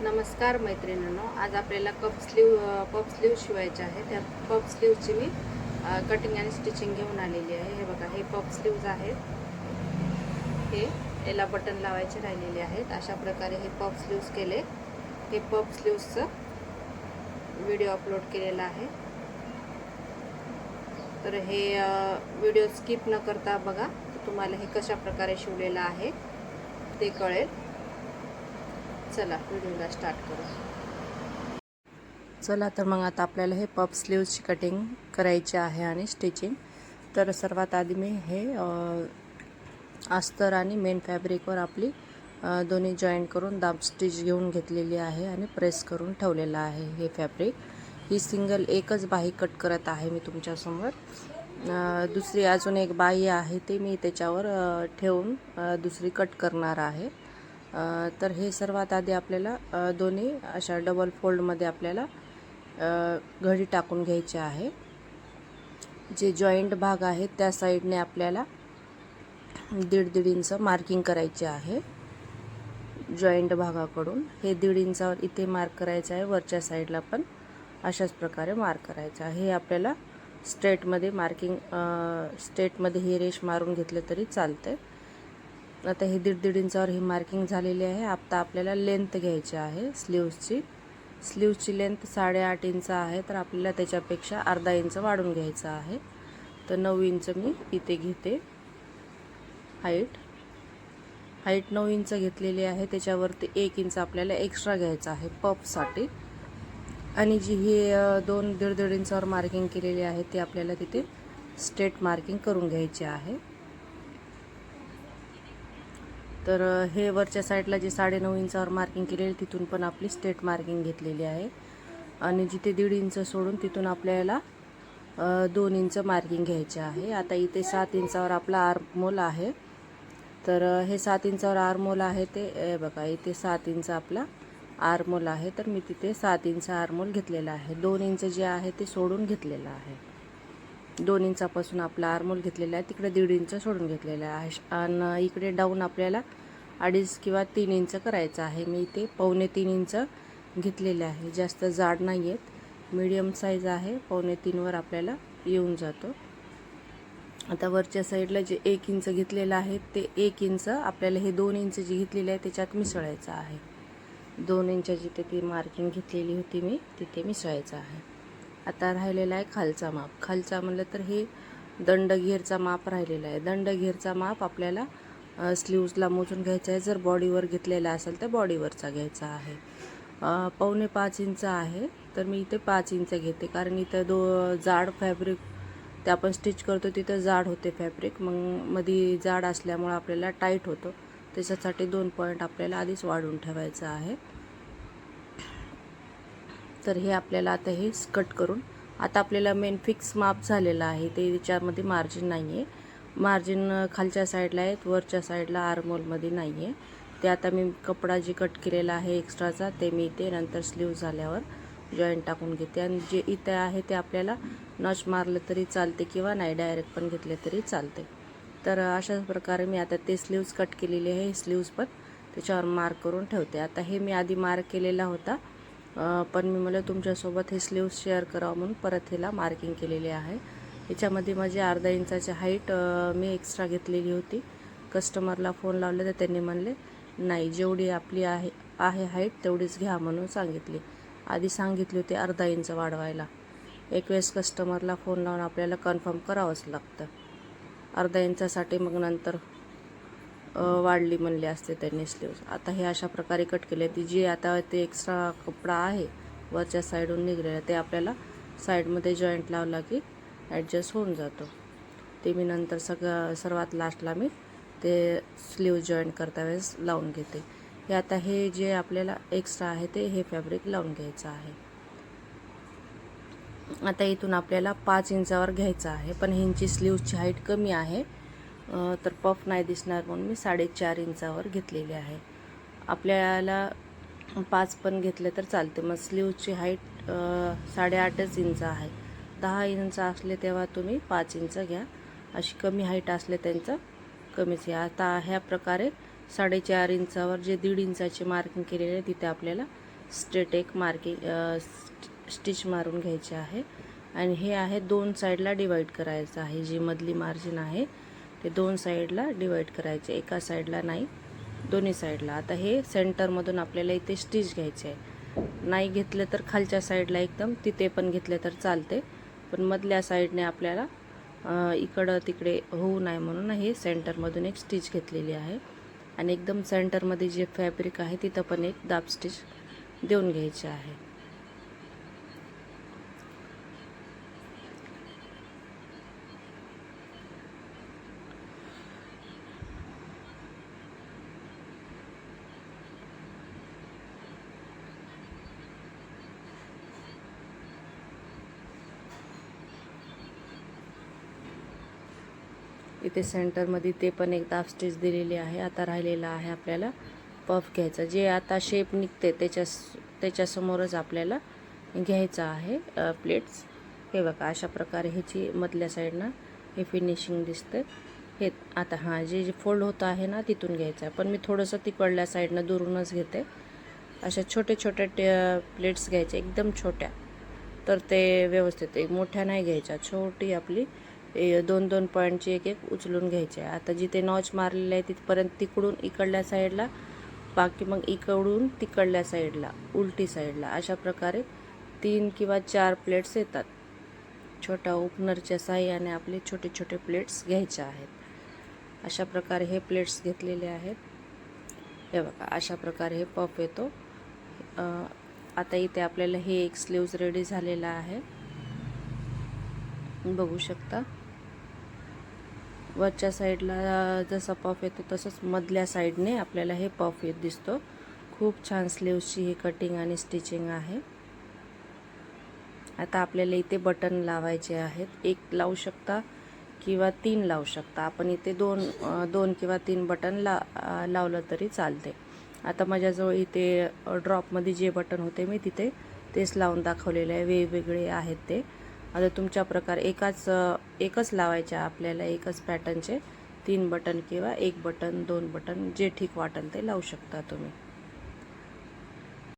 नमस्कार मैत्रिणींनो, आज आपल्याला पफ स्लीव शिवायचे आहे. त्या पफ स्लीवची मी कटिंग आणि स्टिचिंग घेऊन आलेली आहे. हे बघा, हे पफ स्लीव्ज आहेत. हे याला बटन लावायचे राहिलेले आहेत. अशा प्रकारे हे पफ स्लीव्स केले. हे पफ स्लीव्सचं व्हिडिओ अपलोड केलेला आहे. तर हे व्हिडिओ स्किप न करता बघा, तुम्हाला हे कशा प्रकारे शिवलेलं आहे ते कळेल. चला व्हिडिओला स्टार्ट करू. चला तर मग आता आपल्याला हे पफ स्लीव्सची कटिंग करायची आहे आणि स्टिचिंग. तर सर्वात आधी मी हे अस्तर आणि मेन फॅब्रिकवर आपली दोन्ही जॉईंट करून दाब स्टिच घेऊन घेतलेली आहे आणि प्रेस करून ठेवलेलं आहे. हे फॅब्रिक ही सिंगल एकच बाही कट करत आहे मी तुमच्यासमोर. दुसरी अजून एक बाही आहे ते मी त्याच्यावर ठेवून दुसरी कट करणार आहे. तर हे सर्वात आधी आपल्याला दोन्ही अशा डबल फोल्डमध्ये आपल्याला घडी टाकून घ्यायची आहे. जे जॉईंट भाग आहेत त्या साईडने आपल्याला 1.5 इंच मार्किंग करायचे आहे. जॉईंट भागाकडून हे 1.5 इंचावर इथे मार्क करायचं आहे. वरच्या साईडला पण अशाच प्रकारे मार्क करायचं आहे. हे आपल्याला स्ट्रेटमध्ये स्ट्रेटमध्ये हे रेष मारून घेतले तरी चालते. आता हे 1.5 इंचावर ही मार्किंग झालेली आहे. आता आपल्याला लेंथ घ्यायची आहे स्लीव्सची लेंथ 8.5 इंच आहे. तर आपल्याला त्याच्यापेक्षा अर्धा इंच वाढून घ्यायचं आहे. तर 9 इंच मी इथे घेते. हाईट 9 इंच घेतलेली आहे. त्याच्यावरती 1 इंच आपल्याला एक्स्ट्रा घ्यायचा आहे पफसाठी. आणि जी ही 1.5 इंचावर मार्किंग केलेली आहे ती आपल्याला तिथे स्ट्रेट मार्किंग करून घ्यायची आहे. तर हे वरच्या साईडला जे 9.5 इंचावर मार्किंग केलेली तिथून पण आपली स्ट्रेट मार्किंग घेतलेली आहे. आणि जिथे 1.5 इंच सोडून तिथून आपल्याला 2 इंच मार्किंग घ्यायचे आहे. आता इथे 7 इंचावर आपला आर्महोल आहे. तर हे 7 इंचावर आर्महोल आहे ते बघा, इथे 7 इंच आपला आर्महोल आहे. तर मी तिथे 7 इंच आर्महोल घेतलेला आहे. 2 इंच जे आहे ते सोडून घेतलेलं आहे. 2 इंचापासून आपला आर्महोल घेतलेला आहे. तिकडे 1.5 इंच सोडून घेतलेला आहे. आणि इकडे डाऊन आपल्याला 2.5 किंवा 3 इंच करायचं आहे. मी इथे 2.25 इंच घेतलेले आहे. जास्त जाड नाही आहेत, मीडियम साईज आहे. 2.25 वर आपल्याला येऊन जातो. आता वरच्या साईडला जे 1 इंच घेतलेलं आहे ते 1 इंच आपल्याला हे 2 इंच जी घेतलेली आहे त्याच्यात मिसळायचं आहे. 2 इंच जिथे ती मार्किंग घेतलेली होती मी तिथे मिसळायचं आहे. आता राहिलेला आहे खालचा माप. खालचा म्हणलं तर हे दंडघेरचा माप राहिलेला आहे. दंडघेरचा माप आपल्याला स्लीव्सला मोजून घ्यायचा आहे. जर बॉडीवर घेतलेला असेल तर बॉडीवरचा घ्यायचा आहे. 4.25 इंच आहे. तर मी इथे 5 इंच घेते, कारण इथं जाड फॅब्रिक ते आपण स्टिच करतो तिथं जाड होते फॅब्रिक. मग मध्ये जाड असल्यामुळे आपल्याला टाईट होतो. त्याच्यासाठी 2 पॉईंट आपल्याला आधीच वाढवून ठेवायचं आहे. तर हे आपल्याला आता हे कट करून आता आपल्याला मेन फिक्स माप झालेलं आहे. ते त्याच्यामध्ये मार्जिन नाही आहे. मार्जिन खालच्या साईडला आहेत, वरच्या साईडला आर्महोलमध्ये नाही आहे. ते आता मी कपडा जे कट केलेला आहे एक्स्ट्राचा ते मी इथे नंतर स्लीव झाल्यावर जॉईंट टाकून घेते. आणि जे इथे आहे ते आपल्याला नॉच मारलं तरी चालते किंवा नाही डायरेक्ट पण घेतले तरी चालते. तर अशाच प्रकारे मी आता ते स्लीव्स कट केलेले आहे. स्लीव्स पण त्याच्यावर मार्क करून ठेवते. आता हे मी आधी मार्क केलेला होता, पण मी मला तुमच्यासोबत हे स्लीव्स शेअर करावं म्हणून परत ह्याला मार्किंग केलेली आहे. याच्यामध्ये माझी अर्धा इंचाची हाईट मी एक्स्ट्रा घेतलेली होती. कस्टमरला फोन लावले तर त्यांनी म्हणले नाही, जेवढी आपली आहे हाईट तेवढीच घ्या म्हणून सांगितली. आधी सांगितली होती अर्धा इंच वाढवायला. एक वेळेस कस्टमरला फोन लावून आपल्याला कन्फर्म करावंच लागतं. अर्धा इंचासाठी मग नंतर वाढली म्हणले असते त्यांनी स्लीव्स. आता हे अशा प्रकारे कट केले. ती जी आता ते एक्स्ट्रा कपडा आहे वरच्या साईडून निघलेला ते आपल्याला साईडमध्ये जॉईंट लावला की ॲडजस्ट होऊन जातो. ते मी नंतर सर्वात लास्टला मी ते स्लीव जॉईंट करता वेळेस लावून घेते. हे आता हे जे आपल्याला एक्स्ट्रा आहे ते हे फॅब्रिक लावून घ्यायचं आहे. आता इथून आपल्याला 5 इंचावर घ्यायचं आहे, पण ह्यांची स्लीव्सची हाईट कमी आहे तर पफ नाही दिसणार म्हणून मी 4.5 इंचावर घेतलेली आहे. आपल्याला 5 पण घेतले तर चालते. मग स्लीवची हाईट 8.5 इंच आहे. 10 इंच असले तेव्हा तुम्ही 5 इंच घ्या. अशी कमी हाईट असले त्यांचं कमीच घ्या. आता ह्या प्रकारे 4.5 इंचावर जे 1.5 इंचाची मार्किंग केलेली आहे तिथे आपल्याला स्ट्रेट एक मार्किंग स्टिच मारून घ्यायचे आहे. आणि हे आहे 2 साईडला डिवाइड करायचं आहे. जी मधली मार्जिन आहे ते 2 साईडला डिवाइड करायचे, एका साईडला नाही, दोन्ही साईडला. आता हे सेंटरमधून आपल्याला इथे स्टिच घ्यायचे आहे. नाही घेतले तर खालच्या साईडला एकदम तिथे पण घेतले तर चालते, पण मधल्या साईडने आपल्याला इकडं तिकडे होऊ नये म्हणून हे सेंटरमधून एक स्टिच घेतलेली आहे. आणि एकदम सेंटरमध्ये जे फॅब्रिक आहे तिथं पण एक दाब स्टिच देऊन घ्यायचे आहे. इथे सेंटरमध्ये ते पण एक दाब स्टिच दिलेली आहे. आता राहिलेला आहे आपल्याला पफ घ्यायचा. जे आता शेप निघते त्याच्यासमोरच आपल्याला घ्यायचं आहे प्लेट्स. हे बघा अशा प्रकारे ह्याची मधल्या साईडनं हे फिनिशिंग दिसते. हे आता जे फोल्ड होतं आहे ना तिथून घ्यायचं आहे, पण मी थोडंसं तिकडल्या साईडनं दुरूनच घेते. अशा छोटे छोटे प्लेट्स घ्यायचे, एकदम छोट्या, तर ते व्यवस्थित. एक मोठ्या नाही घ्यायच्या, छोटी आपली 2-2 पॉईंटची एक उचलून घ्यायची आहे. आता जिथे नॉच मारलेलं आहे तिथपर्यंत तिकडून इकडल्या साईडला, बाकी मग इकडून तिकडल्या साईडला, उलटी साईडला, अशा प्रकारे 3 किंवा 4 प्लेट्स येतात. छोट्या ओपनरच्या साहाय्याने आपले छोटे छोटे प्लेट्स घ्यायचे आहेत. अशा प्रकारे हे प्लेट्स घेतलेले आहेत. हे बघा अशा प्रकारे हे पफ येतो. आता इथे आपल्याला हे एक स्लीव्ज रेडी झालेला आहे, बघू शकता. वरच्या साईडला जसा पफ येतो तसंच मधल्या साईडने आपल्याला हे पफ येत दिसतो. खूप छान स्लीव्सची ही कटिंग आणि स्टिचिंग आहे. आता आपल्याला इथे बटन लावायचे आहेत. एक लावू शकता किंवा 3 लावू शकता. आपण इथे 2 किंवा 3 बटन लावलं तरी चालते. आता माझ्याजवळ इथे ड्रॉपमध्ये जे बटन होते मी तिथे तेच लावून दाखवलेले आहे. वेगवेगळे आहेत ते. आता तुमच्या प्रकार एकच लावायचे आपल्याला, एकच पॅटर्नचे 3 बटन किंवा 1 बटन, 2 बटन, जे ठीक वाटेल ते लावू शकता तुम्ही.